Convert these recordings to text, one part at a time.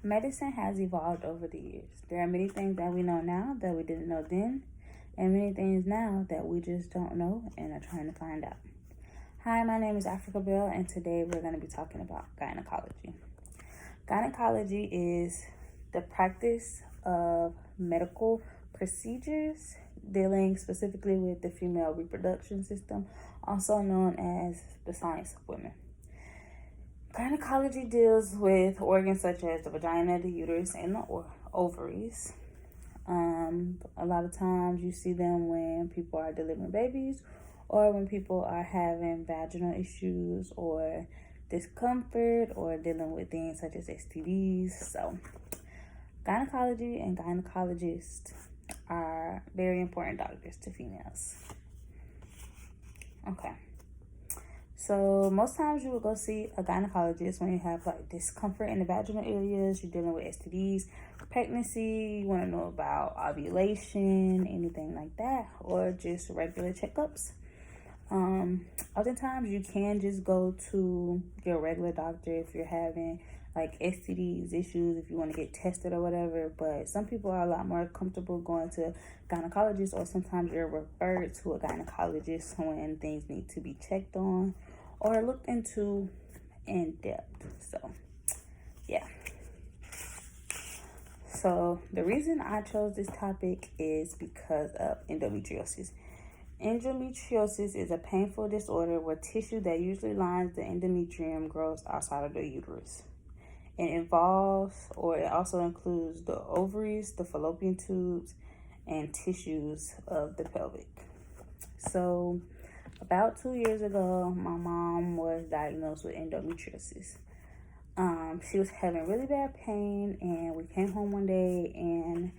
Medicine has evolved over the years. There are many things that we know now that we didn't know then, and many things now that we just don't know and are trying to find out. Hi, my name is Africa Bell, and today we're going to be talking about gynecology. Gynecology is the practice of medical procedures dealing specifically with the female reproduction system, also known as the science of women. Gynecology deals with organs such as the vagina, the uterus, and the ovaries. A lot of times you see them when people are delivering babies or when people are having vaginal issues or discomfort or dealing with things such as STDs. So gynecology and gynecologists are very important doctors to females. Okay. So most times you will go see a gynecologist when you have like discomfort in the vaginal areas, you're dealing with STDs, pregnancy, you want to know about ovulation, anything like that, or just regular checkups. Oftentimes you can just go to your regular doctor if you're having like STDs issues, if you want to get tested or whatever, but some people are a lot more comfortable going to gynecologists, or sometimes you're referred to a gynecologist when things need to be checked on or looked into in depth. So yeah. So the reason I chose this topic is because of endometriosis. Endometriosis is a painful disorder where tissue that usually lines the endometrium grows outside of the uterus. It also includes the ovaries, the fallopian tubes, and tissues of the pelvic. So about 2 years ago, my mom was diagnosed with endometriosis. She was having really bad pain, and we came home one day and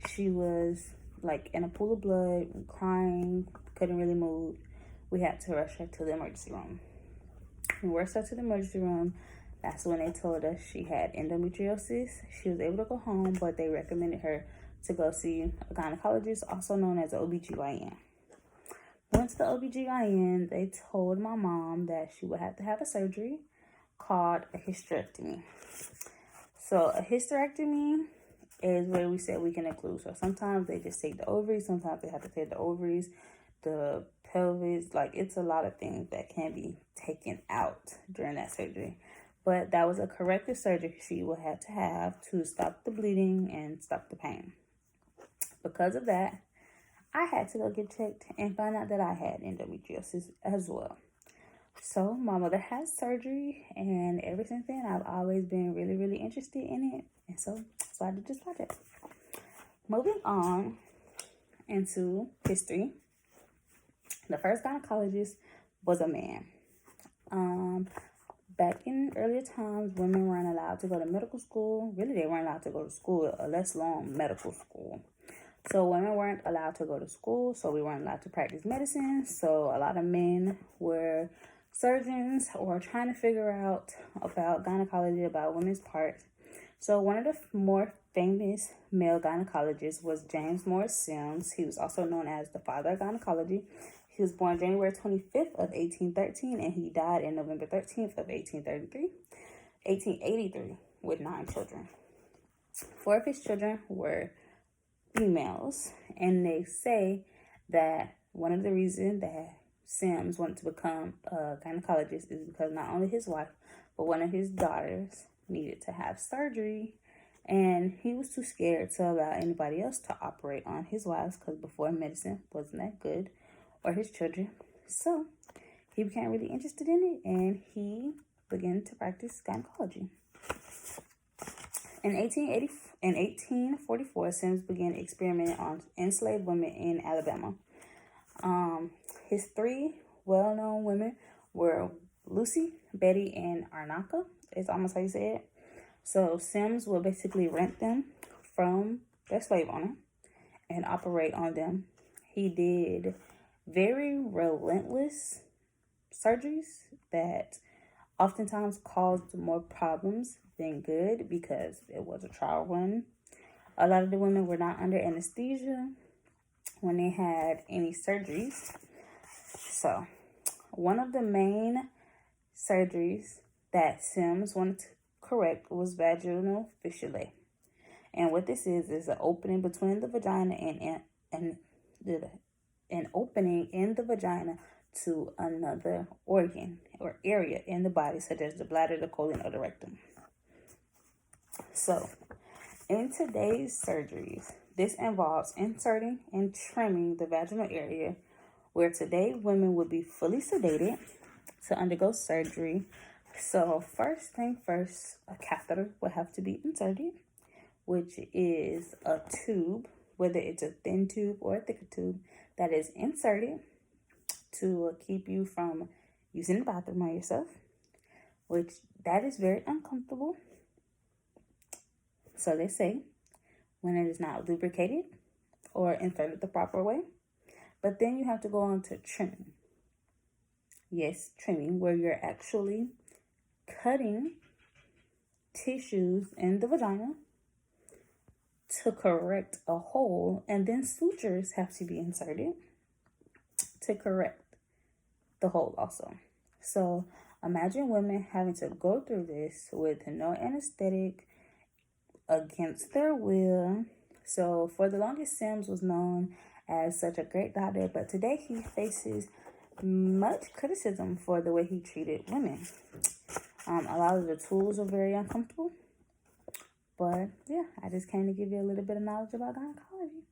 she was like in a pool of blood, crying, couldn't really move. We had to rush her to the emergency room. We rushed her to the emergency room. That's when they told us she had endometriosis. She was able to go home, but they recommended her to go see a gynecologist, also known as an OBGYN. Went to the OBGYN, they told my mom that she would have to have a surgery called a hysterectomy. So a hysterectomy is where we said we can include. So sometimes they just take the ovaries, sometimes they have to take the ovaries, the pelvis, like it's a lot of things that can be taken out during that surgery. But that was a corrective surgery she would have to stop the bleeding and stop the pain. Because of that, I had to go get checked and find out that I had endometriosis as well. So my mother had surgery, and ever since then, I've always been really, really interested in it. And so I did this project. Moving on into history, the first gynecologist was a man. Back in earlier times, women weren't allowed to go to medical school. Really, they weren't allowed to go to school, let alone medical school. So women weren't allowed to go to school, so we weren't allowed to practice medicine. So a lot of men were surgeons or trying to figure out about gynecology, about women's parts. So one of the more famous male gynecologists was James Morris Sims. He was also known as the father of gynecology. He was born January 25th of 1813, and he died in November 13th of 1883, with 9 children. 4 of his children were females, and they say that one of the reasons that Sims wanted to become a gynecologist is because not only his wife, but one of his daughters needed to have surgery, and he was too scared to allow anybody else to operate on his wives because before medicine wasn't that good, or his children. So he became really interested in it, and he began to practice gynecology. In 1844, Sims began experimenting on enslaved women in Alabama. His 3 well-known women were Lucy, Betty, and Arnaka. It's almost how you say it. So Sims will basically rent them from their slave owner and operate on them. He did very relentless surgeries that oftentimes caused more problems than good because it was a trial run. A lot of the women were not under anesthesia when they had any surgeries. So one of the main surgeries that Sims wanted to correct was vaginal fistulae. And what this is an opening between the vagina and an opening in the vagina to another organ or area in the body, such as the bladder, the colon, or the rectum. So, in today's surgeries, this involves inserting and trimming the vaginal area, where today women would be fully sedated to undergo surgery. So, first thing first, a catheter will have to be inserted, which is a tube, whether it's a thin tube or a thicker tube, that is inserted to keep you from using the bathroom on yourself, which that is very uncomfortable. So they say when it is not lubricated or inserted the proper way. But then you have to go on to trimming. Yes, trimming, where you're actually cutting tissues in the vagina to correct a hole, and then sutures have to be inserted to correct the hole also. So imagine women having to go through this with no anesthetic, against their will. So for the longest, Sims was known as such a great doctor, but today he faces much criticism for the way he treated women. A lot of the tools are very uncomfortable. But yeah, I just came to give you a little bit of knowledge about gynecology.